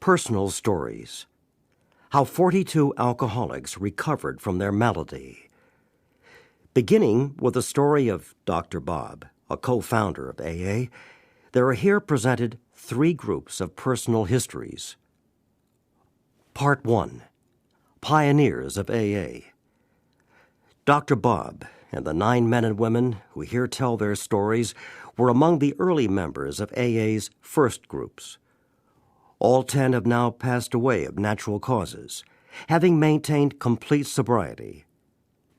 Personal Stories. How 42 alcoholics recovered from their malady. Beginning with the story of Dr. Bob, a co-founder of AA, there are here presented 3 groups of personal histories. Part 1. Pioneers of AA. Dr. Bob and the 9 men and women who here tell their stories were among the early members of AA's first groups. All 10 have now passed away of natural causes, having maintained complete sobriety.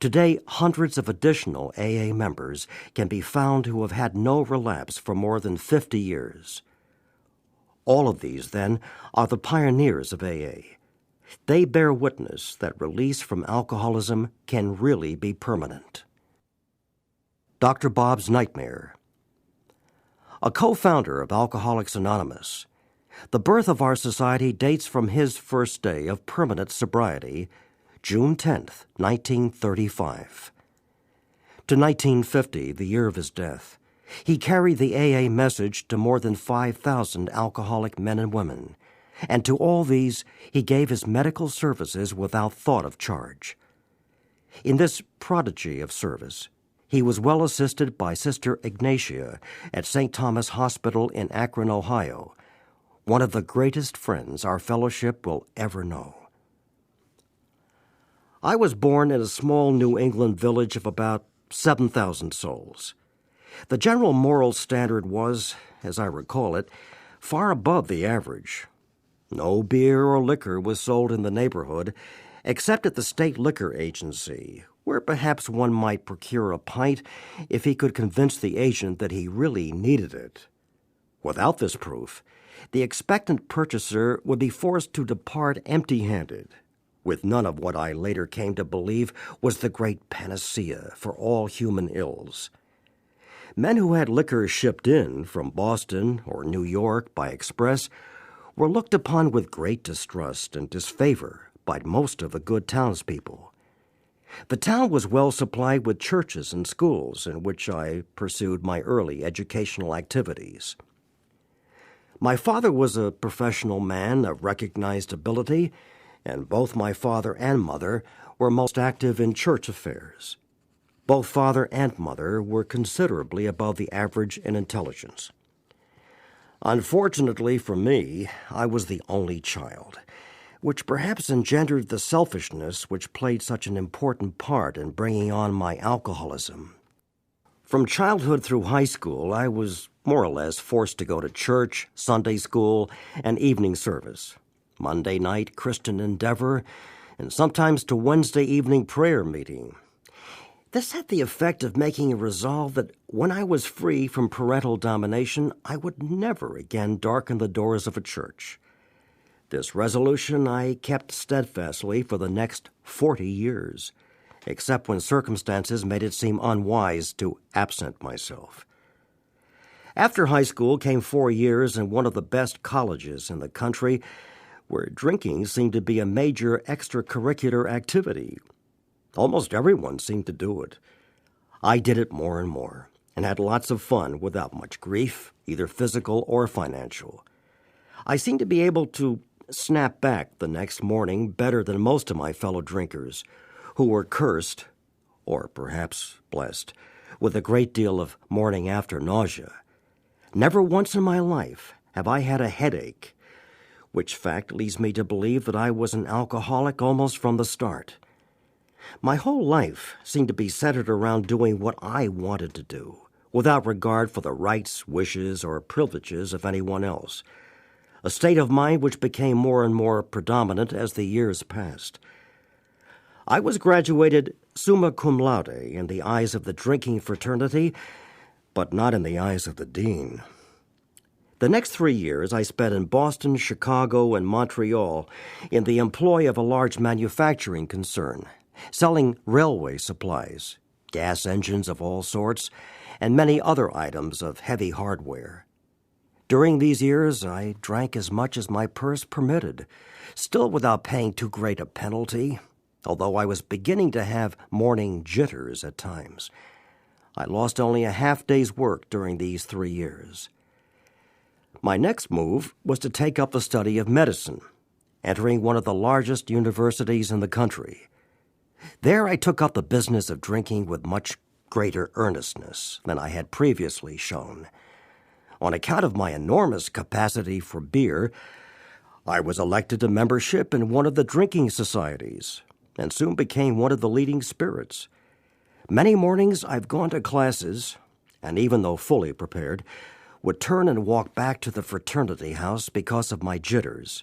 Today, hundreds of additional AA members can be found who have had no relapse for more than 50 years. All of these, then, are the pioneers of AA. They bear witness that release from alcoholism can really be permanent. Dr. Bob's Nightmare. A co-founder of Alcoholics Anonymous, the birth of our society dates from his first day of permanent sobriety, June 10th, 1935. To 1950, the year of his death, he carried the AA message to more than 5,000 alcoholic men and women, and to all these he gave his medical services without thought of charge. In this prodigy of service, he was well assisted by Sister Ignatia at St. Thomas Hospital in Akron, Ohio, one of the greatest friends our fellowship will ever know. I was born in a small New England village of about 7,000 souls. The general moral standard was, as I recall it, far above the average. No beer or liquor was sold in the neighborhood, except at the state liquor agency, where perhaps one might procure a pint if he could convince the agent that he really needed it. Without this proof, the expectant purchaser would be forced to depart empty-handed, with none of what I later came to believe was the great panacea for all human ills. Men who had liquor shipped in from Boston or New York by express were looked upon with great distrust and disfavor by most of the good townspeople. The town was well supplied with churches and schools in which I pursued my early educational activities. My father was a professional man of recognized ability, and both my father and mother were most active in church affairs. Both father and mother were considerably above the average in intelligence. Unfortunately for me, I was the only child, which perhaps engendered the selfishness which played such an important part in bringing on my alcoholism. From childhood through high school, I was more or less forced to go to church, Sunday school, and evening service, Monday night Christian Endeavor, and sometimes to Wednesday evening prayer meeting. This had the effect of making a resolve that when I was free from parental domination, I would never again darken the doors of a church. This resolution I kept steadfastly for the next 40 years, except when circumstances made it seem unwise to absent myself. After high school came 4 years in one of the best colleges in the country, where drinking seemed to be a major extracurricular activity. Almost everyone seemed to do it. I did it more and more, and had lots of fun without much grief, either physical or financial. I seemed to be able to snap back the next morning better than most of my fellow drinkers, who were cursed, or perhaps blessed, with a great deal of morning after nausea. Never once in my life have I had a headache, which fact leads me to believe that I was an alcoholic almost from the start. My whole life seemed to be centered around doing what I wanted to do, without regard for the rights, wishes, or privileges of anyone else, a state of mind which became more and more predominant as the years passed. I was graduated summa cum laude in the eyes of the drinking fraternity, but not in the eyes of the dean. The next 3 years I spent in Boston, Chicago, and Montreal in the employ of a large manufacturing concern, selling railway supplies, gas engines of all sorts, and many other items of heavy hardware. During these years I drank as much as my purse permitted, still without paying too great a penalty, although I was beginning to have morning jitters at times. I lost only a half day's work during these 3 years. My next move was to take up the study of medicine, entering one of the largest universities in the country. There I took up the business of drinking with much greater earnestness than I had previously shown. On account of my enormous capacity for beer, I was elected to membership in one of the drinking societies and soon became one of the leading spirits. Many mornings I've gone to classes, and even though fully prepared, would turn and walk back to the fraternity house because of my jitters,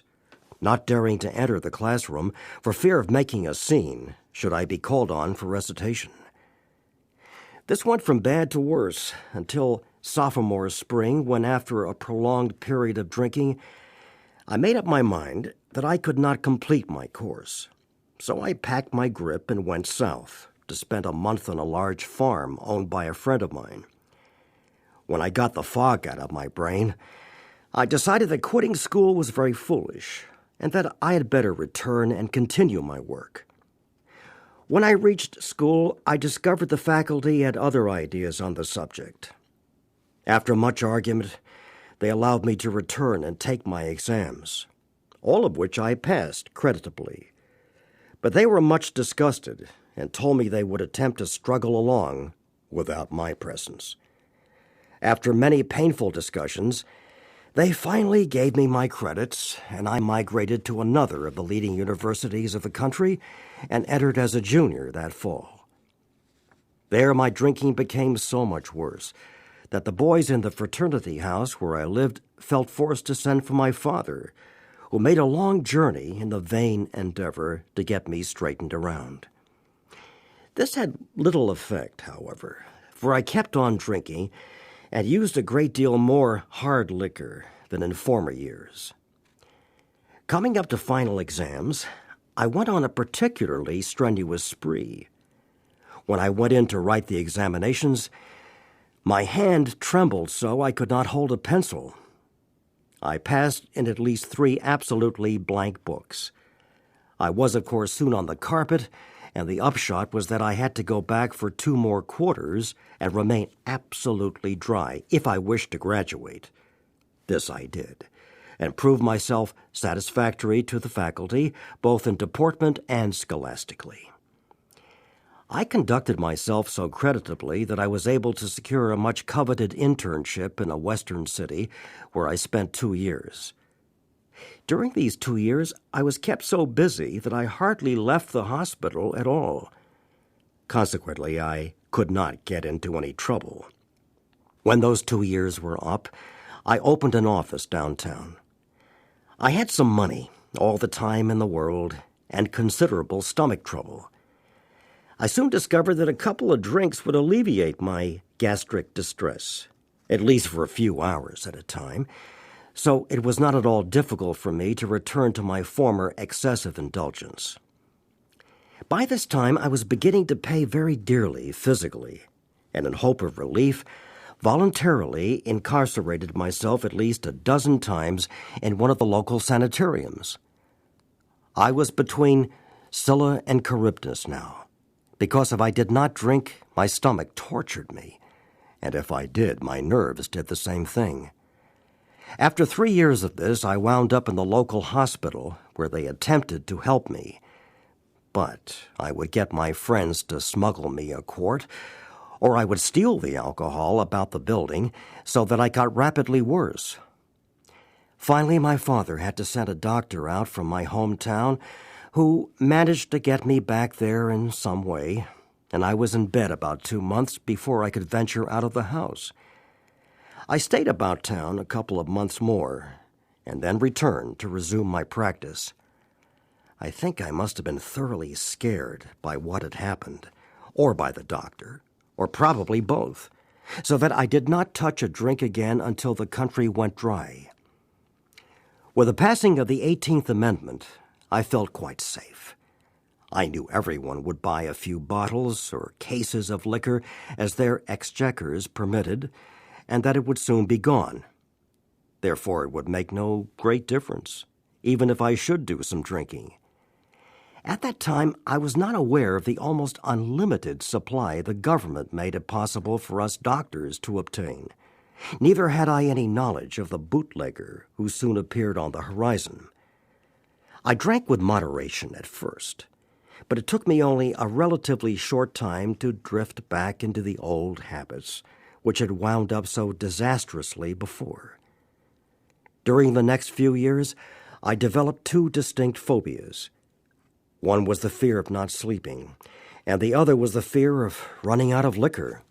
not daring to enter the classroom for fear of making a scene should I be called on for recitation. This went from bad to worse until sophomore spring, when after a prolonged period of drinking, I made up my mind that I could not complete my course. So I packed my grip and went south to spend a month on a large farm owned by a friend of mine. When I got the fog out of my brain, I decided that quitting school was very foolish and that I had better return and continue my work. When I reached school, I discovered the faculty had other ideas on the subject. After much argument, they allowed me to return and take my exams, all of which I passed creditably. But they were much disgusted and told me they would attempt to struggle along without my presence. After many painful discussions, they finally gave me my credits, and I migrated to another of the leading universities of the country and entered as a junior that fall. There my drinking became so much worse that the boys in the fraternity house where I lived felt forced to send for my father, who made a long journey in the vain endeavor to get me straightened around. This had little effect, however, for I kept on drinking and used a great deal more hard liquor than in former years. Coming up to final exams, I went on a particularly strenuous spree. When I went in to write the examinations, my hand trembled so I could not hold a pencil. I passed in at least 3 absolutely blank books. I was, of course, soon on the carpet, and the upshot was that I had to go back for 2 more quarters and remain absolutely dry if I wished to graduate. This I did, and proved myself satisfactory to the faculty, both in deportment and scholastically. I conducted myself so creditably that I was able to secure a much coveted internship in a western city where I spent 2 years. During these 2 years, I was kept so busy that I hardly left the hospital at all. Consequently, I could not get into any trouble. When those 2 years were up, I opened an office downtown. I had some money, all the time in the world, and considerable stomach trouble. I soon discovered that a couple of drinks would alleviate my gastric distress, at least for a few hours at a time, so it was not at all difficult for me to return to my former excessive indulgence. By this time, I was beginning to pay very dearly physically, and in hope of relief, voluntarily incarcerated myself at least a dozen times in one of the local sanitariums. I was between Scylla and Charybdis now, because if I did not drink, my stomach tortured me, and if I did, my nerves did the same thing. After 3 years of this, I wound up in the local hospital where they attempted to help me. But I would get my friends to smuggle me a quart, or I would steal the alcohol about the building so that I got rapidly worse. Finally, my father had to send a doctor out from my hometown who managed to get me back there in some way, and I was in bed about 2 months before I could venture out of the house. I stayed about town a couple of months more, and then returned to resume my practice. I think I must have been thoroughly scared by what had happened, or by the doctor, or probably both, so that I did not touch a drink again until the country went dry. With the passing of the 18th Amendment, I felt quite safe. I knew everyone would buy a few bottles or cases of liquor as their exchequers permitted, and that it would soon be gone. Therefore, it would make no great difference, even if I should do some drinking. At that time, I was not aware of the almost unlimited supply the government made it possible for us doctors to obtain. Neither had I any knowledge of the bootlegger who soon appeared on the horizon. I drank with moderation at first, but it took me only a relatively short time to drift back into the old habits which had wound up so disastrously before. During the next few years, I developed two distinct phobias. One was the fear of not sleeping, and the other was the fear of running out of liquor.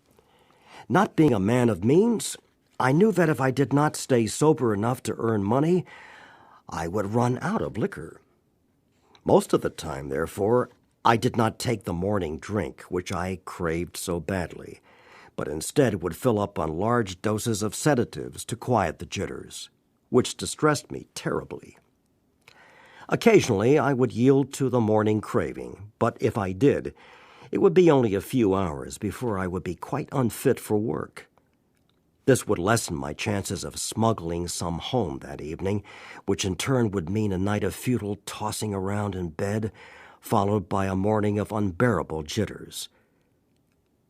Not being a man of means, I knew that if I did not stay sober enough to earn money, I would run out of liquor. Most of the time, therefore, I did not take the morning drink, which I craved so badly, but instead would fill up on large doses of sedatives to quiet the jitters, which distressed me terribly. Occasionally, I would yield to the morning craving, but if I did, it would be only a few hours before I would be quite unfit for work. This would lessen my chances of smuggling some home that evening, which in turn would mean a night of futile tossing around in bed, followed by a morning of unbearable jitters.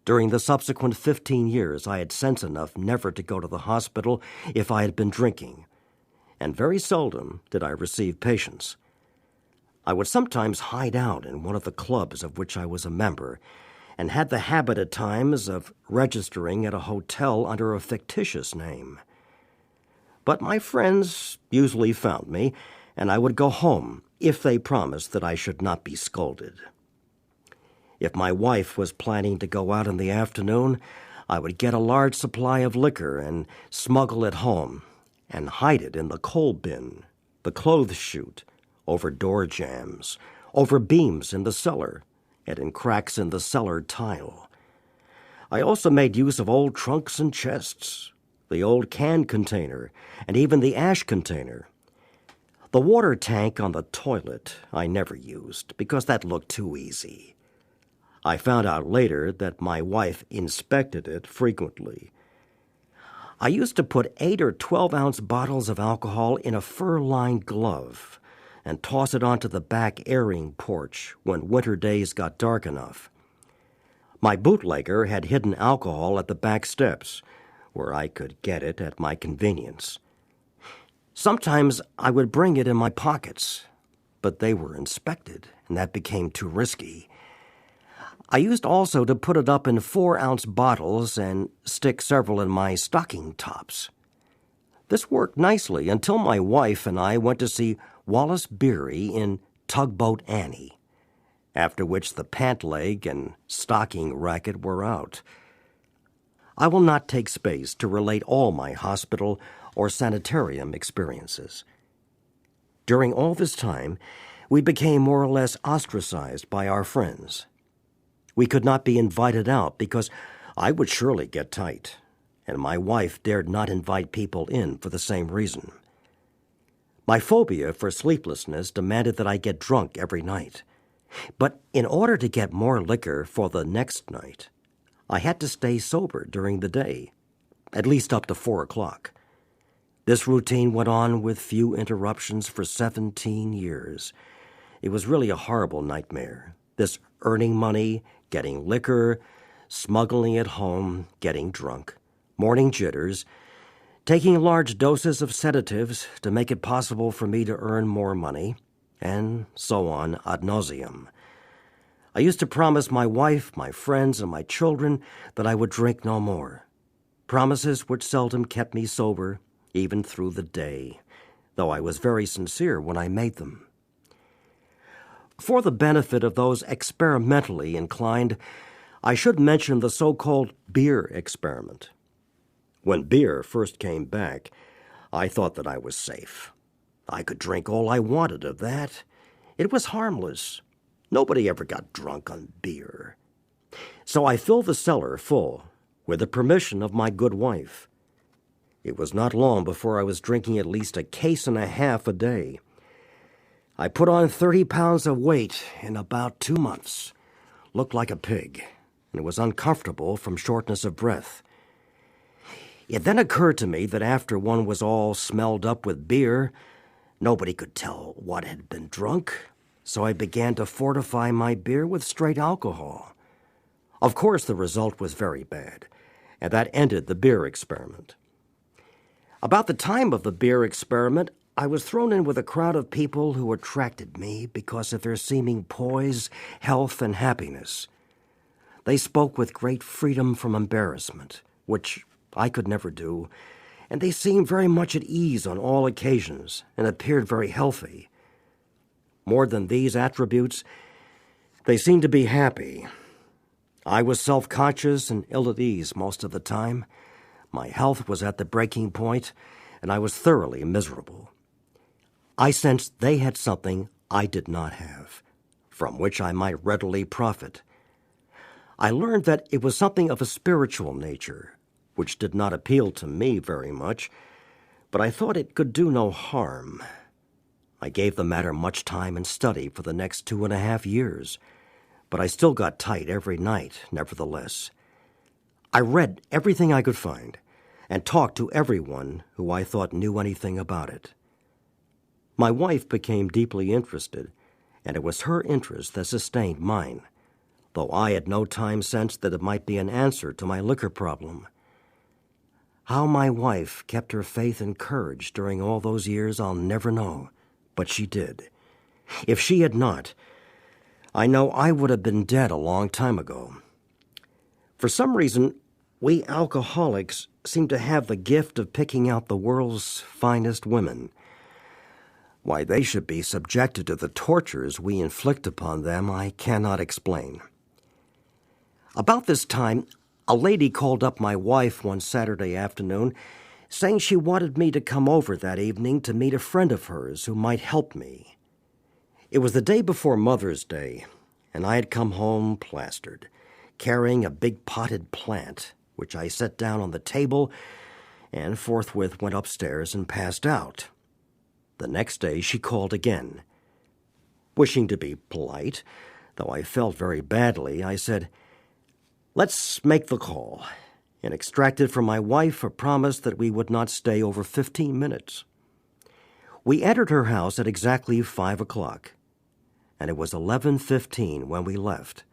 During the subsequent 15 years, I had sense enough never to go to the hospital if I had been drinking, and very seldom did I receive patients. I would sometimes hide out in one of the clubs of which I was a member, and had the habit at times of registering at a hotel under a fictitious name. But my friends usually found me, and I would go home if they promised that I should not be scolded. If my wife was planning to go out in the afternoon, I would get a large supply of liquor and smuggle it home and hide it in the coal bin, the clothes chute, over door jambs, over beams in the cellar, and in cracks in the cellar tile. I also made use of old trunks and chests, the old can container, and even the ash container. The water tank on the toilet I never used because that looked too easy. I found out later that my wife inspected it frequently. I used to put 8 or 12-ounce bottles of alcohol in a fur-lined glove and toss it onto the back airing porch when winter days got dark enough. My bootlegger had hidden alcohol at the back steps, where I could get it at my convenience. Sometimes I would bring it in my pockets, but they were inspected, and that became too risky. I used also to put it up in 4-ounce bottles and stick several in my stocking tops. This worked nicely until my wife and I went to see Wallace Beery in Tugboat Annie, after which the pant leg and stocking racket were out. I will not take space to relate all my hospital or sanitarium experiences. During all this time, we became more or less ostracized by our friends. We could not be invited out because I would surely get tight, and my wife dared not invite people in for the same reason. My phobia for sleeplessness demanded that I get drunk every night. But in order to get more liquor for the next night, I had to stay sober during the day, at least up to 4 o'clock. This routine went on with few interruptions for 17 years. It was really a horrible nightmare, this earning money, getting liquor, smuggling it home, getting drunk, morning jitters, taking large doses of sedatives to make it possible for me to earn more money, and so on ad nauseum. I used to promise my wife, my friends, and my children that I would drink no more, promises which seldom kept me sober, even through the day, though I was very sincere when I made them. For the benefit of those experimentally inclined, I should mention the so-called beer experiment. When beer first came back, I thought that I was safe. I could drink all I wanted of that. It was harmless. Nobody ever got drunk on beer. So I filled the cellar full, with the permission of my good wife. It was not long before I was drinking at least a case and a half a day. I put on 30 pounds of weight in about 2 months, looked like a pig, and was uncomfortable from shortness of breath. It then occurred to me that after one was all smelled up with beer, nobody could tell what had been drunk, so I began to fortify my beer with straight alcohol. Of course, the result was very bad, and that ended the beer experiment. About the time of the beer experiment, I was thrown in with a crowd of people who attracted me because of their seeming poise, health, and happiness. They spoke with great freedom from embarrassment, which I could never do, and they seemed very much at ease on all occasions and appeared very healthy. More than these attributes, they seemed to be happy. I was self-conscious and ill at ease most of the time. My health was at the breaking point, and I was thoroughly miserable. I sensed they had something I did not have, from which I might readily profit. I learned that it was something of a spiritual nature, which did not appeal to me very much, but I thought it could do no harm. I gave the matter much time and study for the next 2.5 years, but I still got tight every night, nevertheless. I read everything I could find and talked to everyone who I thought knew anything about it. My wife became deeply interested, and it was her interest that sustained mine, though I at no time sensed that it might be an answer to my liquor problem. How my wife kept her faith and courage during all those years I'll never know, but she did. If she had not, I know I would have been dead a long time ago. For some reason, we alcoholics seem to have the gift of picking out the world's finest women. Why they should be subjected to the tortures we inflict upon them, I cannot explain. About this time, a lady called up my wife one Saturday afternoon, saying she wanted me to come over that evening to meet a friend of hers who might help me. It was the day before Mother's Day, and I had come home plastered, carrying a big potted plant, which I set down on the table and forthwith went upstairs and passed out. The next day she called again. Wishing to be polite, though I felt very badly, I said, "Let's make the call," and extracted from my wife a promise that we would not stay over 15 minutes. We entered her house at exactly 5 o'clock, and it was 11:15 when we left.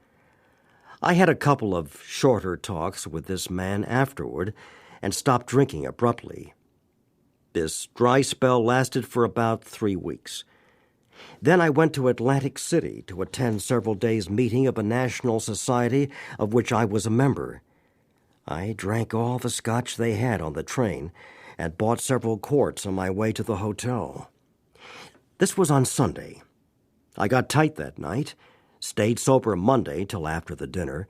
I had a couple of shorter talks with this man afterward and stopped drinking abruptly. This dry spell lasted for about 3 weeks. Then I went to Atlantic City to attend several days' meeting of a national society of which I was a member. I drank all the scotch they had on the train and bought several quarts on my way to the hotel. This was on Sunday. I got tight that night, stayed sober Monday till after the dinner,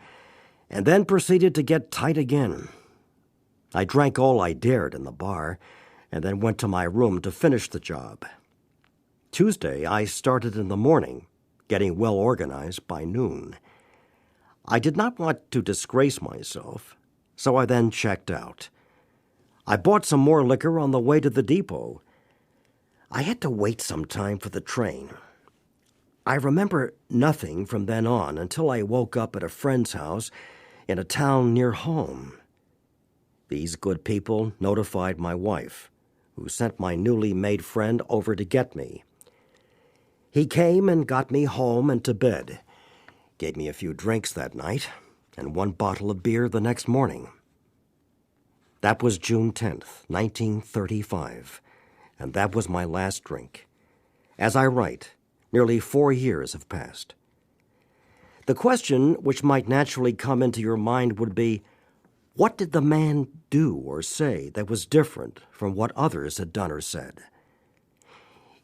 and then proceeded to get tight again. I drank all I dared in the bar, and then went to my room to finish the job. Tuesday, I started in the morning, getting well organized by noon. I did not want to disgrace myself, so I then checked out. I bought some more liquor on the way to the depot. I had to wait some time for the train. I remember nothing from then on until I woke up at a friend's house in a town near home. These good people notified my wife, who sent my newly made friend over to get me. He came and got me home and to bed, gave me a few drinks that night, and 1 bottle of beer the next morning. That was June 10th, 1935, and that was my last drink. As I write, nearly 4 years have passed. The question which might naturally come into your mind would be, what did the man do or say that was different from what others had done or said?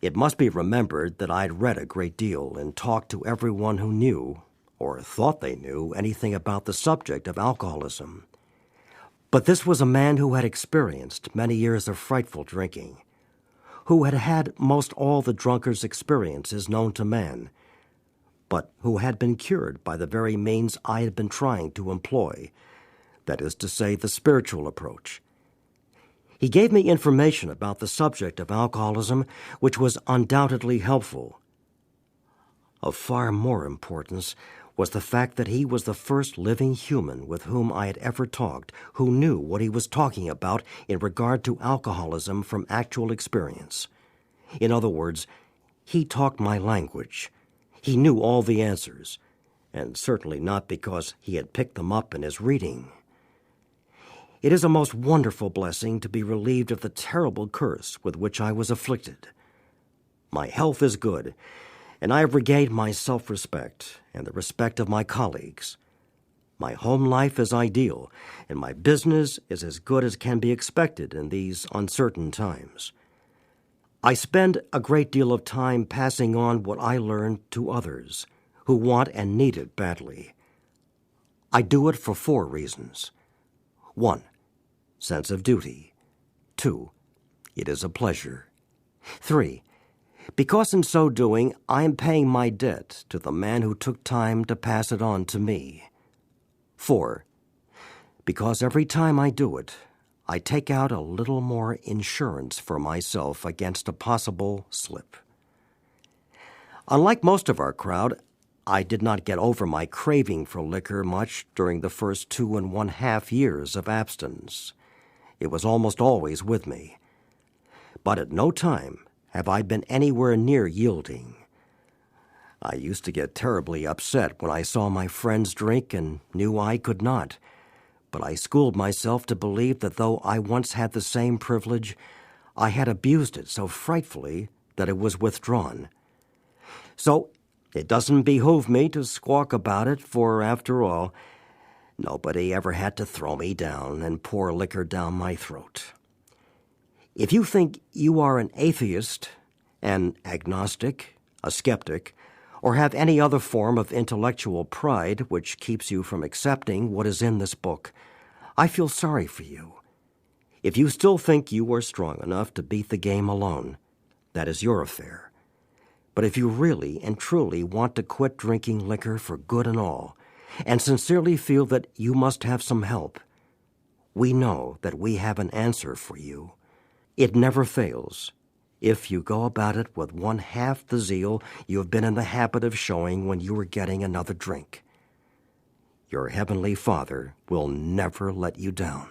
It must be remembered that I'd read a great deal and talked to everyone who knew, or thought they knew, anything about the subject of alcoholism. But this was a man who had experienced many years of frightful drinking, who had had most all the drunkard's experiences known to man, but who had been cured by the very means I had been trying to employ, that is to say, the spiritual approach. He gave me information about the subject of alcoholism which was undoubtedly helpful. Of far more importance was the fact that he was the first living human with whom I had ever talked who knew what he was talking about in regard to alcoholism from actual experience. In other words, he talked my language. He knew all the answers, and certainly not because he had picked them up in his reading. It is a most wonderful blessing to be relieved of the terrible curse with which I was afflicted. My health is good, and I have regained my self-respect and the respect of my colleagues. My home life is ideal, and my business is as good as can be expected in these uncertain times. I spend a great deal of time passing on what I learned to others who want and need it badly. I do it for 4 reasons. 1. Sense of duty. 2. It is a pleasure. 3. Because in so doing, I am paying my debt to the man who took time to pass it on to me. 4. Because every time I do it, I take out a little more insurance for myself against a possible slip. Unlike most of our crowd, I did not get over my craving for liquor much during the first 2½ years of abstinence. It was almost always with me. But at no time have I been anywhere near yielding. I used to get terribly upset when I saw my friends drink and knew I could not. But I schooled myself to believe that though I once had the same privilege, I had abused it so frightfully that it was withdrawn. So it doesn't behoove me to squawk about it, for, after all, nobody ever had to throw me down and pour liquor down my throat. If you think you are an atheist, an agnostic, a skeptic, or have any other form of intellectual pride which keeps you from accepting what is in this book, I feel sorry for you. If you still think you are strong enough to beat the game alone, that is your affair. But if you really and truly want to quit drinking liquor for good and all, and sincerely feel that you must have some help, we know that we have an answer for you. It never fails, if you go about it with 1/2 the zeal you have been in the habit of showing when you were getting another drink. Your Heavenly Father will never let you down.